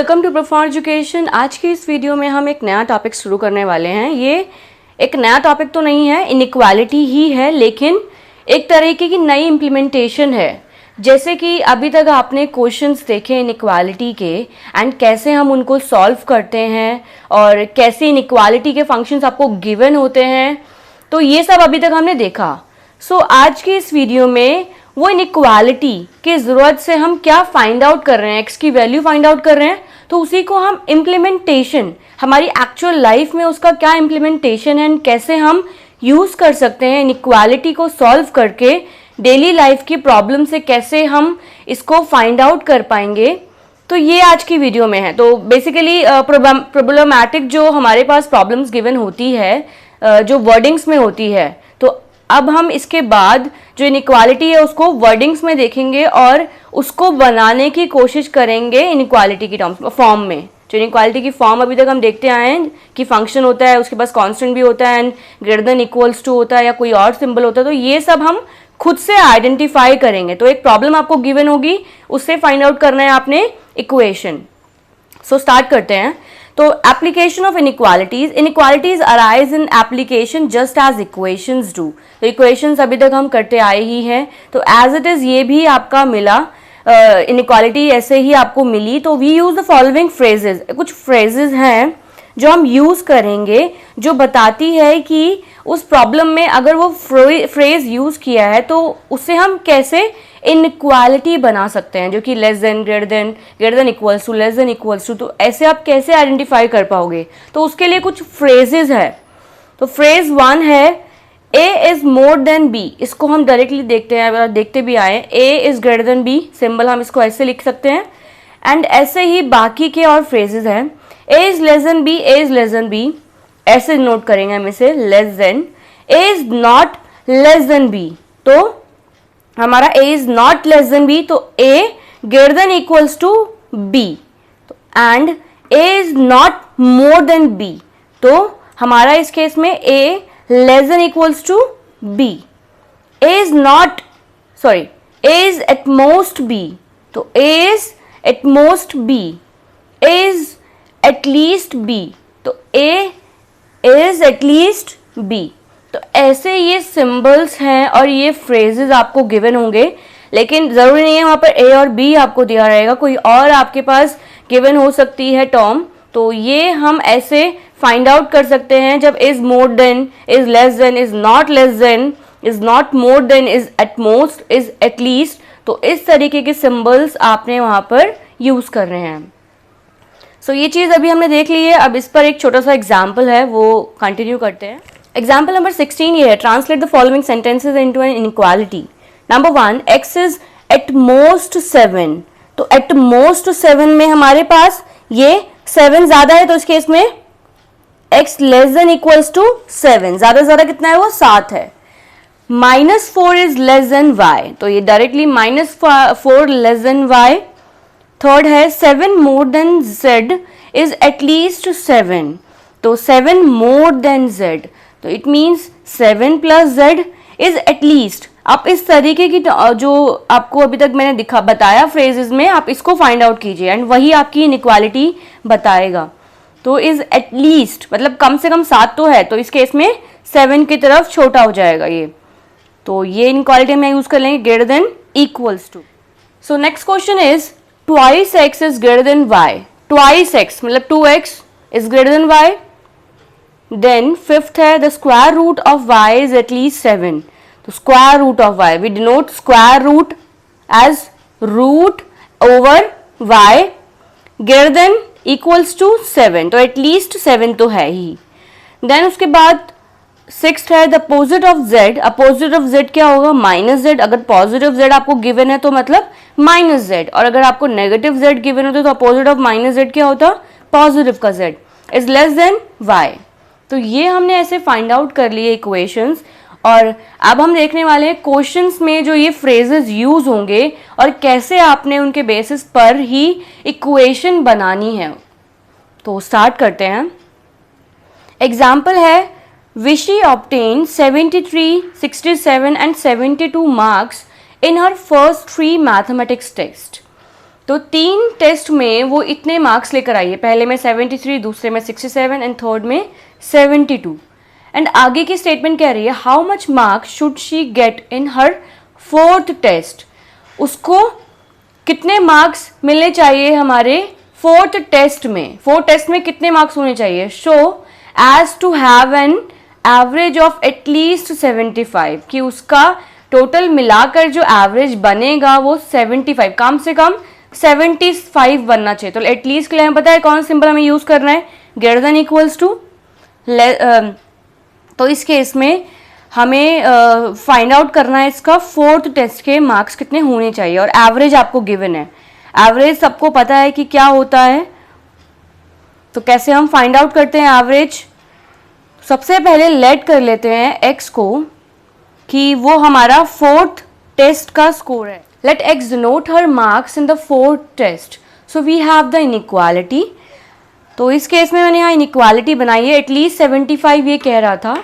Welcome to profound education. आज की इस वीडियो में हम एक नया टॉपिक शुरू करने वाले हैं। ये एक नया टॉपिक तो नहीं है, इनइक्वालिटी ही है, लेकिन एक तरीके की नई इम्प्लीमेंटेशन है। जैसे कि अभी तक आपने क्वेश्चंस देखे इनइक्वालिटी के एंड कैसे हम उनको सॉल्व करते हैं और कैसे इनइक्वालिटी के फंक्शंस आपको गिवन होते हैं, तो ये सब अभी तक हमने देखा। सो आज की इस वीडियो में वो इनइक्वालिटी की ज़रूरत से हम क्या फाइंड आउट कर रहे हैं, एक्स की वैल्यू फाइंड आउट कर रहे हैं, तो उसी को हम इम्प्लीमेंटेशन, हमारी एक्चुअल लाइफ में उसका क्या इम्प्लीमेंटेशन है एंड कैसे हम यूज़ कर सकते हैं इनइक्वालिटी को सॉल्व करके डेली लाइफ की प्रॉब्लम से कैसे हम इसको फाइंड आउट कर पाएंगे, तो ये आज की वीडियो में है। तो बेसिकली प्रॉब्लमैटिक जो हमारे पास प्रॉब्लम्स गिवन होती है, जो वर्डिंग्स में होती है, तो अब हम इसके बाद जो इनइक्वालिटी है उसको वर्डिंग्स में देखेंगे और उसको बनाने की कोशिश करेंगे इनइक्वालिटी की टर्म्स फॉर्म में। जो इनइक्वालिटी की फॉर्म अभी तक हम देखते आए हैं कि फंक्शन होता है, उसके पास कांस्टेंट भी होता है and greater than equals to होता है या कोई और सिंबल होता है, तो ये सब हम खुद से आइडेंटिफाई करेंगे। तो एक प्रॉब्लम आपको गिवन होगी, उससे फाइंड आउट करना है आपने इक्वेशन। सो स्टार्ट करते हैं। तो application of inequalities arise in application just as equations do. तो इक्वेशंस अभी तक हम करते आए ही हैं, तो एज इट इज ये भी आपका मिला, इनइक्वालिटी ऐसे ही आपको मिली। तो we use the following phrases, कुछ फ्रेजेस हैं जो हम यूज करेंगे जो बताती है कि उस प्रॉब्लम में अगर वो फ्रेज यूज किया है तो उससे हम कैसे इनइक्वालिटी बना सकते हैं, जो कि less than, greater than equals to, less than equals to. तो ऐसे आप कैसे आइडेंटिफाई कर पाओगे, तो उसके लिए कुछ फ्रेजेस है। तो फ्रेज वन है A is more than B. इसको हम डायरेक्टली देखते हैं, देखते भी आए, A is greater than B, symbol हम इसको ऐसे लिख सकते हैं। एंड ऐसे ही बाकी के और फ्रेजेस हैं, A is less than B, A is less than B, ऐसे नोट करेंगे हम इसे, less than. A is not less than B, तो हमारा a is not less than b, तो a greater than equals to b। तो and a is not more than b, तो हमारा इस केस में a less than equals to b। a is not, sorry, a is at most b, तो a is at most b, a is at least b, तो a is at least b। तो ऐसे ये symbols हैं और ये phrases आपको given होंगे, लेकिन ज़रूरी नहीं है वहाँ पर ए और बी आपको दिया रहेगा, कोई और आपके पास गिवन हो सकती है टर्म। तो ये हम ऐसे फाइंड आउट कर सकते हैं जब is more then, is less then, is not less then, is not more then, is at most, is at least. तो इस तरीके के सिंबल्स आपने वहाँ पर यूज़ कर रहे हैं। सो ये चीज़ अभी हमने देख ली है। अब इस पर एक छोटा सा एग्जाम्पल है, वो कंटिन्यू करते हैं। एग्जाम्पल नंबर 16 ये है, translate the following sentences into an inequality. Number 1, x is at most 7। तो एट मोस्ट 7 में हमारे पास ये 7 ज्यादा है, तो इस केस में x less than equals to 7, ज्यादा से ज्यादा कितना है, वो 7 है। -4 इज लेस देन y, तो ये directly -4 less than y। Third है 7 more than z is at least 7, तो 7 मोर देन z, तो it means 7 plus z is at least. आप इस तरीके की जो आपको अभी तक मैंने बताया फ्रेजेस में, आप इसको फाइंड आउट कीजिए एंड वही आपकी इनइक्वालिटी बताएगा। तो इज एटलीस्ट मतलब कम से कम 7 तो है, तो इस केस में 7 की तरफ छोटा हो जाएगा ये। तो ये इनइक्वालिटी में यूज कर लेंगे greater than equals to. So next question is twice x is greater than y। Twice x मतलब 2x is greater than y। Then fifth है the square root of y is at least 7। तो square root of y, we denote square root as root over y greater than equals to 7, तो at least 7 तो है ही। Then उसके बाद sixth है the opposite of z। Opposite of z क्या होगा, -z। अगर पॉजिटिव z आपको गिवन है तो मतलब -z, और अगर आपको नेगेटिव z गिवन होता तो अपोजिट ऑफ -z क्या होता, पॉजिटिव का z is less then y। तो ये हमने ऐसे फाइंड आउट कर लिए इक्वेशंस, और अब हम देखने वाले हैं क्वेश्चंस में जो ये फ्रेजेस यूज होंगे और कैसे आपने उनके बेसिस पर ही इक्वेशन बनानी है। तो स्टार्ट करते हैं। एग्जाम्पल है, Vishi obtain 73, 67 and 72 marks in her first 3 mathematics test. तो 3 टेस्ट में वो इतने मार्क्स लेकर आई है, पहले में 73, दूसरे में 67 एंड थर्ड में 72। एंड आगे की स्टेटमेंट कह रही है how much marks should she get in her 4th test. उसको कितने मार्क्स मिलने चाहिए हमारे 4th टेस्ट में, 4 टेस्ट में कितने मार्क्स होने चाहिए। Show as to have an average of at least 75, कि उसका टोटल मिलाकर जो एवरेज बनेगा वो 75, कम से कम 75 बनना चाहिए। तो एटलीस्ट के लिए हमें पता है कौन सिंबल हमें यूज करना है, ग्रेटर देन इक्वल्स टू। तो इस केस में हमें फाइंड आउट करना है इसका 4th टेस्ट के मार्क्स कितने होने चाहिए, और एवरेज आपको गिवन है। एवरेज सबको पता है कि क्या होता है, तो कैसे हम फाइंड आउट करते हैं एवरेज। सबसे पहले लेट कर लेते हैं x को कि वो हमारा 4th टेस्ट का स्कोर है। Let x denote her marks in the 4th test, so we have the inequality. तो इस केस में मैंने यहाँ इनइक्वालिटी बनाई है, एटलीस्ट 75 ये कह रहा था।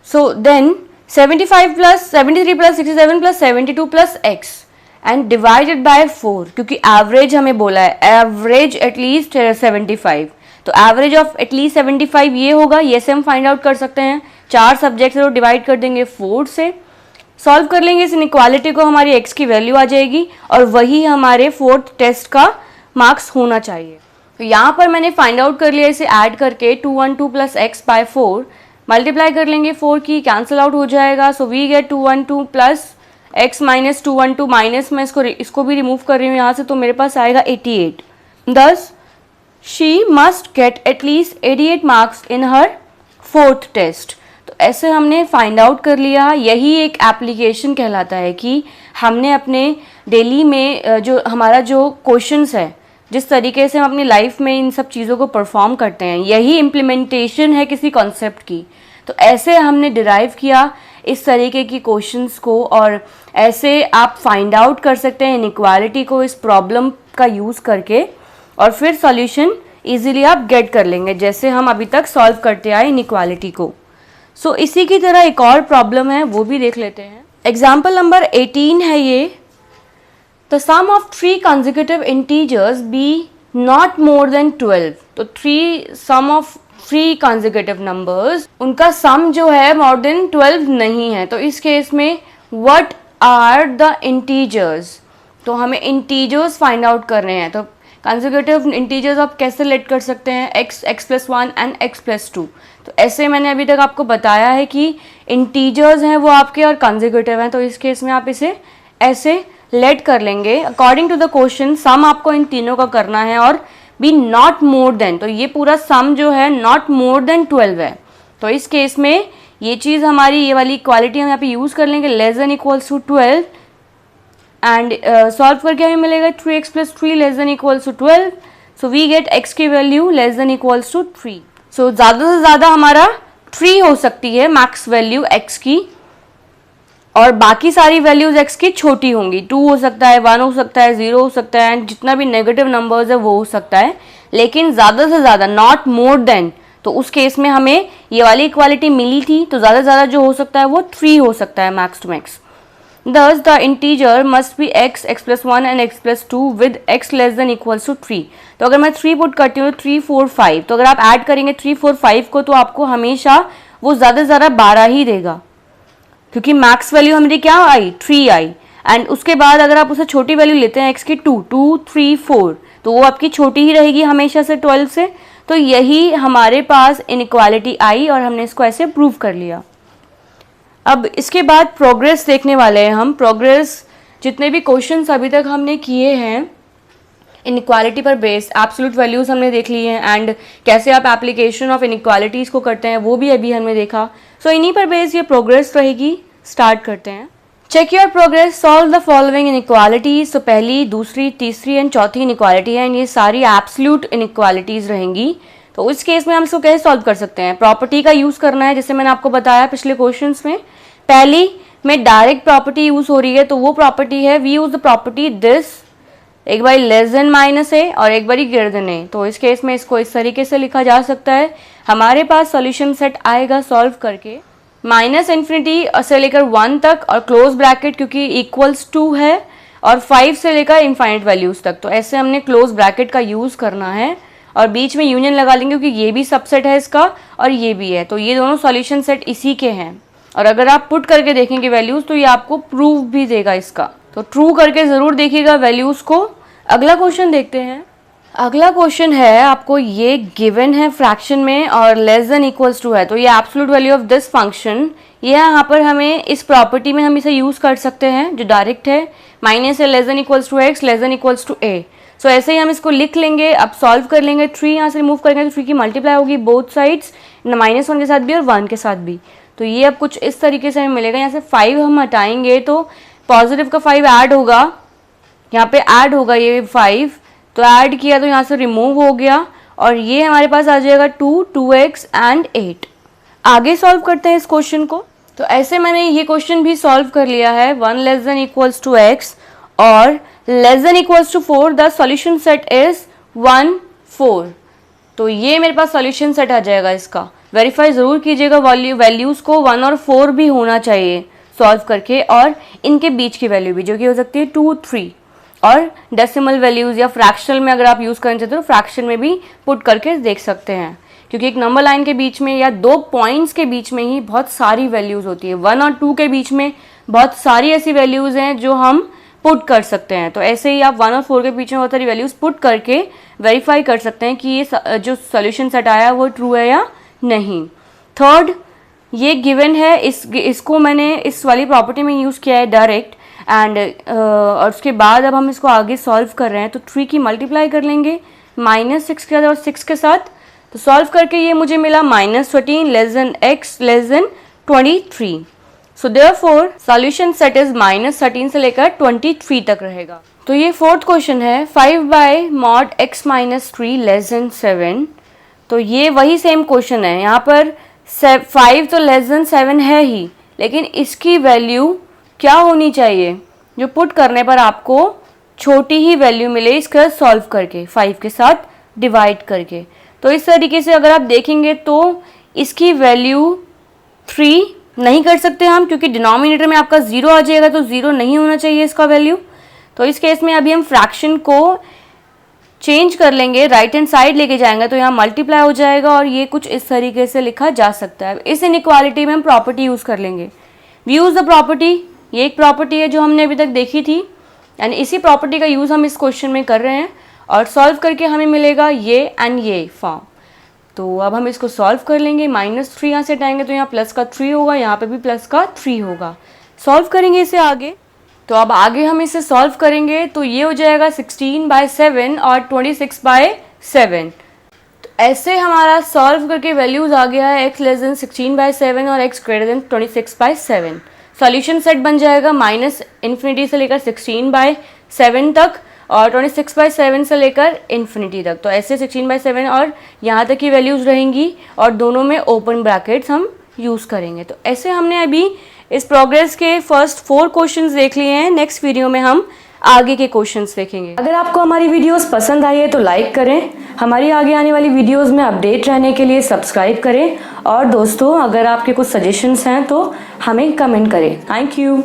So then 75 plus 73 plus 67 plus 72 plus x and divided by 4, क्योंकि एवरेज हमें बोला है, एवरेज एटलीस्ट 75। तो एवरेज ऑफ एटलीस्ट 75 ये होगा, ये से हम फाइंड आउट कर सकते हैं। 4 सब्जेक्ट से डिवाइड कर देंगे 4 से, सॉल्व कर लेंगे इस इनइक्वालिटी को, हमारी x की वैल्यू आ जाएगी और वही हमारे 4th टेस्ट का मार्क्स होना चाहिए। तो यहाँ पर मैंने फाइंड आउट कर लिया, इसे ऐड करके 212 प्लस एक्स बाय 4 मल्टीप्लाई कर लेंगे, 4 की कैंसिल आउट हो जाएगा। So we get 212 plus x minus 212, minus में इसको भी रिमूव कर रही हूँ यहाँ से, तो मेरे पास आएगा 88। Thus she must get at least 88 marks in her 4th test. तो ऐसे हमने फाइंड आउट कर लिया। यही एक एप्लीकेशन कहलाता है कि हमने अपने डेली में जो हमारा जो क्वेश्चंस है, जिस तरीके से हम अपनी लाइफ में इन सब चीज़ों को परफॉर्म करते हैं, यही इम्प्लीमेंटेशन है किसी कॉन्सेप्ट की। तो ऐसे हमने डिराइव किया इस तरीके की क्वेश्चंस को, और ऐसे आप फाइंड आउट कर सकते हैं इनइक्वालिटी को इस प्रॉब्लम का यूज़ करके, और फिर सॉल्यूशन इजीली आप गेट कर लेंगे, जैसे हम अभी तक सॉल्व करते आए इनइक्वालिटी को। सो इसी की तरह एक और प्रॉब्लम है, वो भी देख लेते हैं। एग्जाम्पल नंबर 18 है ये। The sum of 3 consecutive integers be not more than 12. तो sum of 3 consecutive numbers, उनका sum जो है more than 12 नहीं है। तो इस केस में what are the integers? तो हमें integers find out करने हैं। तो consecutive integers आप कैसे लेट कर सकते हैं, x, x+1 and x+2। तो ऐसे मैंने अभी तक आपको बताया है कि integers हैं वो आपके और consecutive हैं, तो इस केस में आप इसे ऐसे लेट कर लेंगे। अकॉर्डिंग टू द क्वेश्चन सम आपको इन तीनों का करना है और बी नॉट मोर देन, तो ये पूरा सम जो है नॉट मोर देन 12 है। तो इस केस में ये चीज़ हमारी, ये वाली इक्वालिटी हम यहाँ पे यूज़ कर लेंगे, less than equals to 12, and solve करके हमें मिलेगा 3x + 3 less than equals to 12। So we get x की value less than equals to 3। So ज़्यादा से ज़्यादा हमारा 3 हो सकती है मैक्स वैल्यू x की, और बाकी सारी वैल्यूज x की छोटी होंगी। 2 हो सकता है, 1 हो सकता है, 0 हो सकता है, एंड जितना भी नेगेटिव नंबर्स है वो हो सकता है, लेकिन ज़्यादा से ज़्यादा नॉट मोर देन। तो उस केस में हमें ये वाली इक्वालिटी मिली थी, तो ज़्यादा से ज़्यादा जो हो सकता है वो 3 हो सकता है max to max. Thus the integer must be x, x+1 and x+2 with x less than equals to 3। तो अगर मैं 3 पुट करती हूँ 3, 4, 5, तो अगर आप ऐड करेंगे 3, 4, 5 को, तो आपको हमेशा वो ज़्यादा से ज़्यादा 12 ही देगा, क्योंकि मैक्स वैल्यू हमारी क्या आई, 3 आई। एंड उसके बाद अगर आप उसे छोटी वैल्यू लेते हैं x की 2, 2, 3, 4, तो वो आपकी छोटी ही रहेगी हमेशा से 12 से। तो यही हमारे पास इनइक्वालिटी आई और हमने इसको ऐसे प्रूव कर लिया। अब इसके बाद प्रोग्रेस देखने वाले हैं हम। प्रोग्रेस जितने भी क्वेश्चंस अभी तक हमने किए हैं इनइक्वालिटी पर बेस्ड, एब्सोल्यूट वैल्यूज़ हमने देख ली हैं, एंड कैसे आप एप्लीकेशन ऑफ इनइक्वालिटीज़ को करते हैं वो भी अभी हमने देखा। सो इन्हीं पर बेस्ड ये प्रोग्रेस रहेगी। स्टार्ट करते हैं। Check your progress, solve the following inequalities. तो पहली, दूसरी, तीसरी एंड चौथी इनइक्वालिटी है, एंड ये सारी एब्सोल्यूट इनइक्वालिटीज़ रहेंगी। तो इस केस में हम इसको कैसे सॉल्व कर सकते हैं, प्रॉपर्टी का यूज़ करना है, जैसे मैंने आपको बताया पिछले क्वेश्चन में। पहली में डायरेक्ट प्रॉपर्टी यूज़ हो रही है, तो वो प्रॉपर्टी है we use the property this, एक बारी लेस देन -a और एक बारी ग्रेटर देन a। तो इस केस में इसको इस तरीके से लिखा जा सकता है। हमारे पास सॉल्यूशन सेट आएगा सॉल्व करके -∞ से लेकर 1 तक, और क्लोज ब्रैकेट क्योंकि इक्वल्स 2 है और 5 से लेकर इनफाइनाइट वैल्यूज तक। तो ऐसे हमने क्लोज ब्रैकेट का यूज करना है और बीच में यूनियन लगा लेंगे क्योंकि ये भी सबसेट है इसका और ये भी है, तो ये दोनों सॉल्यूशन सेट इसी के हैं। और अगर आप पुट करके देखेंगे वैल्यूज तो ये आपको प्रूव भी देगा इसका, तो ट्रू करके जरूर देखिएगा वैल्यूज को। अगला क्वेश्चन देखते हैं। अगला क्वेश्चन है, आपको ये गिवन है फ्रैक्शन में और लेस देन इक्वल्स टू है, तो ये absolute value of this function, ये यहाँ पर हमें इस प्रॉपर्टी में हम इसे यूज कर सकते हैं जो डायरेक्ट है, माइनस है less than equals to X less than equals to A. So ऐसे ही हम इसको लिख लेंगे। अब सॉल्व कर लेंगे, 3 यहाँ से रिमूव करेंगे तो 3 की मल्टीप्लाई होगी बोथ साइड्स, -1 के साथ भी और 1 के साथ भी। तो ये अब कुछ इस तरीके से हमें मिलेगा। यहाँ से 5 हम हटाएंगे तो पॉजिटिव का 5 ऐड होगा, यहाँ पे ऐड होगा ये 5, तो ऐड किया तो यहाँ से रिमूव हो गया और ये हमारे पास आ जाएगा 2, 2x एंड 8। आगे सॉल्व करते हैं इस क्वेश्चन को। तो ऐसे मैंने ये क्वेश्चन भी सॉल्व कर लिया है। 1 less than equals to x और less than equals to 4, the solution set is 1, 4। तो ये मेरे पास सॉल्यूशन सेट आ जाएगा इसका। वेरीफाई ज़रूर कीजिएगा वैल्यूज़ को 1 और 4 भी होना चाहिए सॉल्व करके, और इनके बीच की वैल्यू भी जो कि हो सकती है 2, 3, और डेसिमल वैल्यूज़ या फ्रैक्शनल में अगर आप यूज़ करना चाहते हो तो फ्रैक्शन में भी पुट करके देख सकते हैं, क्योंकि एक नंबर लाइन के बीच में या 2 पॉइंट्स के बीच में ही बहुत सारी वैल्यूज़ होती है। 1 और 2 के बीच में बहुत सारी ऐसी वैल्यूज़ हैं जो हम पुट कर सकते हैं। तो ऐसे ही आप 1 और 4 के बीच में बहुत सारी वैल्यूज़ पुट करके वेरीफाई कर सकते हैं कि ये जो सॉल्यूशन सेट आया है वो ट्रू है या नहीं। थर्ड, ये गिवन है, इसको मैंने इस वाली प्रॉपर्टी में यूज़ किया है डायरेक्ट एंड और उसके बाद अब हम इसको आगे सॉल्व कर रहे हैं। तो 3 की मल्टीप्लाई कर लेंगे -6 के साथ और 6 के साथ, तो सॉल्व करके ये मुझे मिला -13 less than x less then 23। So therefore solution set is -13 से लेकर 23 तक रहेगा। तो ये फोर्थ क्वेश्चन है, 5/mod x - 3 लेस देन 7। तो ये वही सेम क्वेश्चन है। यहाँ पर 5 तो लेस देन 7 है ही, लेकिन इसकी वैल्यू क्या होनी चाहिए जो पुट करने पर आपको छोटी ही वैल्यू मिले इसका सॉल्व करके 5 के साथ डिवाइड करके। तो इस तरीके से अगर आप देखेंगे तो इसकी वैल्यू 3 नहीं कर सकते हम, क्योंकि डिनोमिनेटर में आपका 0 आ जाएगा, तो 0 नहीं होना चाहिए इसका वैल्यू। तो इस केस में अभी हम फ्रैक्शन को चेंज कर लेंगे, राइट हैंड साइड लेके जाएंगे तो यहाँ मल्टीप्लाई हो जाएगा और ये कुछ इस तरीके से लिखा जा सकता है। इस इनइक्वालिटी में हम प्रॉपर्टी यूज़ कर लेंगे। वी यूज़ द प्रॉपर्टी, ये एक प्रॉपर्टी है जो हमने अभी तक देखी थी, यानी इसी प्रॉपर्टी का यूज़ हम इस क्वेश्चन में कर रहे हैं और सॉल्व करके हमें मिलेगा ये एंड ये फॉर्म। तो अब हम इसको सॉल्व कर लेंगे। -3 यहाँ से हटाएंगे तो यहाँ प्लस का 3 होगा, यहाँ पे भी प्लस का 3 होगा। सॉल्व करेंगे इसे आगे, तो अब आगे हम इसे सॉल्व करेंगे तो ये हो जाएगा 16/7 और 26/7। तो ऐसे हमारा सॉल्व करके वैल्यूज़ आ गया है x लेस देन 16/7 और x greater than 26/7। Solution set बन जाएगा -∞ से लेकर 16/7 तक और 26/7 से लेकर इन्फिनिटी तक। तो ऐसे 16/7 और यहाँ तक की वैल्यूज़ रहेंगी और दोनों में ओपन ब्रैकेट्स हम यूज़ करेंगे। तो ऐसे हमने अभी इस प्रोग्रेस के फर्स्ट 4 क्वेश्चंस देख लिए हैं। नेक्स्ट वीडियो में हम आगे के क्वेश्चंस देखेंगे। अगर आपको हमारी वीडियोस पसंद आई है तो लाइक करें, हमारी आगे आने वाली वीडियोस में अपडेट रहने के लिए सब्सक्राइब करें और दोस्तों अगर आपके कुछ सजेशंस हैं तो हमें कमेंट करें। Thank you.